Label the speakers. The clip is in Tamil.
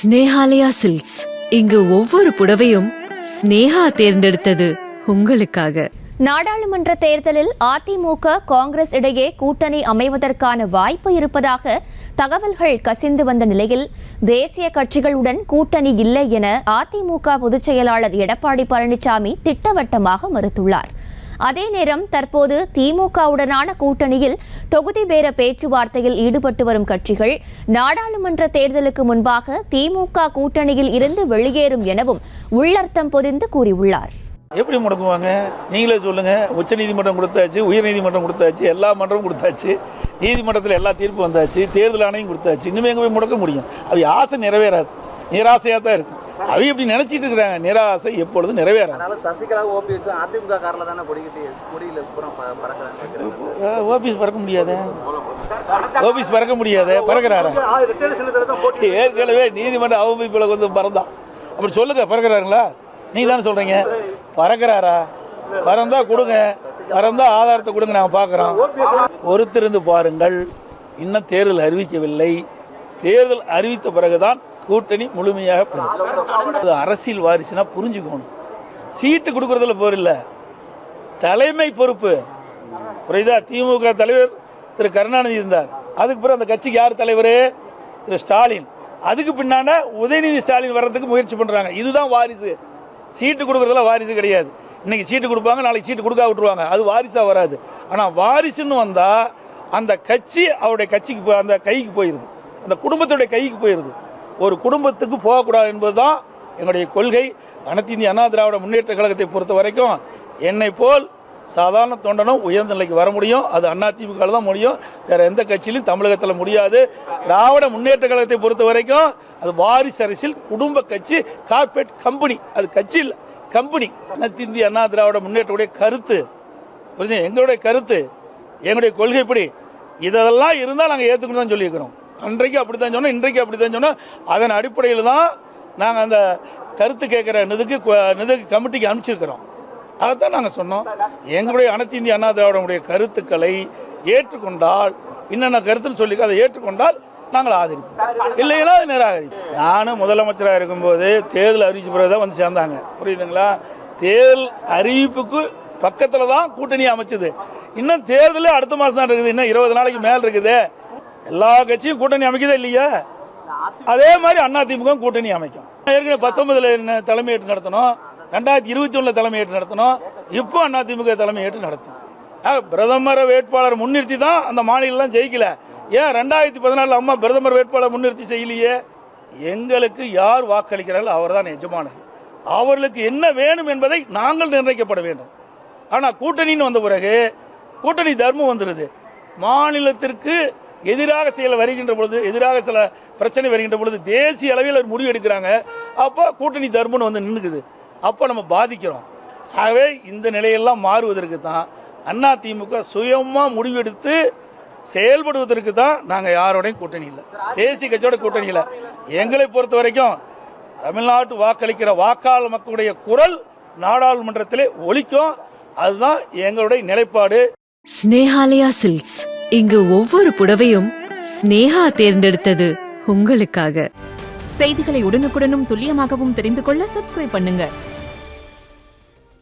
Speaker 1: ஸ்னேஹாலயா சில்க்ஸ். இங்கு ஒவ்வொரு புடவையும் ஸ்னேஹா தேர்ந்தெடுத்தது உங்களுக்காக.
Speaker 2: நாடாளுமன்ற தேர்தலில் அதிமுக காங்கிரஸ் இடையே கூட்டணி அமைவதற்கான வாய்ப்பு இருப்பதாக தகவல்கள் கசிந்து வந்த நிலையில் தேசிய கட்சிகளுடன் கூட்டணி இல்லை என அதிமுக பொதுச் செயலாளர் எடப்பாடி பழனிசாமி திட்டவட்டமாக மறுத்துள்ளார். அதே நேரம் தற்போது திமுகவுடனான கூட்டணியில் தொகுதி பேர பேச்சுவார்த்தையில் ஈடுபட்டு வரும் கட்சிகள் நாடாளுமன்ற தேர்தலுக்கு முன்பாக திமுக கூட்டணியில் இருந்து வெளியேறும் எனவும் உள்ளர்த்தம் பொதிந்து கூறியுள்ளார்.
Speaker 3: எப்படி முடக்குவாங்க? நீங்களே சொல்லுங்க. உச்ச நீதிமன்றம் கொடுத்தாச்சு, உயர் நீதிமன்றம் கொடுத்தாச்சு, எல்லா மன்றமும் கொடுத்தாச்சு, நீதிமன்றத்தில் எல்லா தீர்ப்பு வந்தாச்சு, தேர்தல் ஆணையம் கொடுத்தாச்சு. இன்னுமே எங்கே போய் முடக்க முடியும்? அது ஆசை நிறைவேறாது, நிராசையாக தான் இருக்கும். அவை இப்படி நினைச்சிட்டு இருக்கிறாங்க. நிராசை எப்பொழுது நிறைவேறாது. ஓபிஎஸ் பறக்க முடியாது, ஓபிஎஸ் பறக்க முடியாது. பறக்கிறாரா? ஏற்கனவே நீதிமன்ற அவமதிப்பில் வந்து பறந்தான். அப்படி சொல்லுங்க, பறக்கிறாங்களா? நீ தானே சொல்றீங்க. பறக்கிறாரா? பறந்தா கொடுங்க, பறந்தா ஆதாரத்தை கொடுங்க, நாங்கள் பார்க்குறோம். பொறுத்திருந்து பாருங்கள். இன்னும் தேர்தல் அறிவிக்கவில்லை. தேர்தல் அறிவித்த பிறகுதான் கூட்டணி முழுமையாக பெறும். அரசியல் வாரிசுனா புரிஞ்சுக்கணும். சீட்டு கொடுக்கறதுல போரில்லை, தலைமை பொறுப்பு. புரியுதா? திமுக தலைவர் திரு கருணாநிதி இருந்தார். அதுக்கு பிறகு அந்த கட்சிக்கு யார் தலைவர்? திரு ஸ்டாலின். அதுக்கு பின்னாண்ட உதயநிதி ஸ்டாலின் வர்றதுக்கு முயற்சி பண்றாங்க. இதுதான் வாரிசு. சீட்டு கொடுக்கறதுல வாரிசு கிடையாது. இன்னைக்கு சீட்டு கொடுப்பாங்க, நாளைக்கு சீட்டு கொடுக்க விட்டுருவாங்க. அது வாரிசா வராது. ஆனா வாரிசுன்னு வந்தா அந்த கட்சி அவருடைய கட்சிக்கு, அந்த கைக்கு போயிருது, அந்த குடும்பத்துடைய கைக்கு போயிருது. ஒரு குடும்பத்துக்கு போகக்கூடாது என்பதுதான் எங்களுடைய கொள்கை. அனைத்து இந்திய அண்ணா திராவிட முன்னேற்ற கழகத்தை பொறுத்த வரைக்கும் என்னை போல் சாதாரண தொண்டனும் உயர்ந்த நிலைக்கு வர முடியும். அது அதிமுக தான் முடியும், வேற எந்த கட்சியிலும் தமிழகத்தில் முடியாது. திராவிட முன்னேற்ற கழகத்தை பொறுத்த வரைக்கும் அது வாரிசு அரசியல், குடும்ப கட்சி, கார்பரேட் கம்பெனி. அது கட்சி இல்லை, கம்பெனி. அனைத்து இந்திய அண்ணா திராவிட முன்னேற்றக்கூடிய கருத்து, எங்களுடைய கருத்து, எங்களுடைய கொள்கை இப்படி. இதெல்லாம் இருந்தால் நாங்கள் ஏற்றுக்கணும் தான் சொல்லியிருக்கிறோம். அன்றைக்கு அப்படித்தான் சொன்னோம், இன்றைக்கு அப்படித்தான் சொன்னோம். அதன் அடிப்படையில் தான் நாங்கள் அந்த கருத்து கேட்குற நிதிக்கு கமிட்டிக்கு அனுப்பிச்சிருக்கிறோம். அதைத்தான் நாங்கள் சொன்னோம். எங்களுடைய அனைத்து இந்திய அண்ணா திராவிடமுடைய கருத்துக்களை ஏற்றுக்கொண்டால், என்னென்ன கருத்துன்னு சொல்லி அதை ஏற்றுக்கொண்டால் நாங்கள் ஆதரிப்போம், இல்லைன்னா அது நிராகரிப்போம். நானும் முதலமைச்சராக இருக்கும்போது தேர்தல் அறிவிச்ச பிறகு தான் வந்து சேர்ந்தாங்க. புரியுதுங்களா? தேர்தல் அறிவிப்புக்கு பக்கத்தில் தான் கூட்டணி அமைச்சது. இன்னும் தேர்தலே அடுத்த மாதம் தான் இருக்குது. இன்னும் 20 நாளைக்கு மேல் இருக்குது. எல்லா கட்சியும் கூட்டணி அமைக்கதே இல்லையா? அதே மாதிரி அதிமுக கூட்டணி அமைக்கும். ஏற்கனவே 19 தலைமையேற்று நடத்தணும், 2021 தலைமையேற்று நடத்தணும், இப்போ அதிமுக தலைமையேற்று நடத்தும். பிரதமர் வேட்பாளர் முன்னிறுத்தி தான் அந்த மாநிலம் ஜெயிக்கல. ஏன் 2014 அம்மா பிரதமர் வேட்பாளர் முன்னிறுத்தி செய்யலையே? எங்களுக்கு யார் வாக்களிக்கிறார்கள் அவர் தான் எஜமானர். அவர்களுக்கு என்ன வேணும் என்பதை நாங்கள் நிர்ணயிக்கப்பட வேண்டும். ஆனால் கூட்டணின்னு வந்த பிறகு கூட்டணி தர்மம் வந்துடுது. மாநிலத்திற்கு எதிராக செயல் வருகின்ற பொழுது, எதிராக சில பிரச்சனை வருகின்ற பொழுது தேசிய அளவில் ஒரு முடிவு எடுக்கிறாங்க. அப்போ கூட்டணி தர்மம்னு வந்து நின்றுக்குது. அப்போ நம்ம பாதிக்கிறோம். ஆகவே இந்த நிலையெல்லாம் மாறுவதற்கு தான் அதிமுக சுயமா முடிவெடுத்து செயல்படுவதற்கு தான் நாங்கள் யாரோடையும் கூட்டணி இல்லை, தேசிய கட்சியோட கூட்டணி இல்லை. எங்களை பொறுத்த வரைக்கும் தமிழ்நாட்டு வாக்களிக்கிற வாக்காளர் மக்களுடைய குரல் நாடாளுமன்றத்திலே ஒலிக்கும். அதுதான் எங்களுடைய நிலைப்பாடு.
Speaker 1: ஸ்னேஹாலயா சில்க்ஸ். இங்கு ஒவ்வொரு புடவையும் ஸ்னேஹா தேர்ந்தெடுத்தது உங்களுக்காக.
Speaker 4: செய்திகளை உடனுக்குடனும் துல்லியமாகவும் தெரிந்து கொள்ள சப்ஸ்கிரைப் பண்ணுங்க.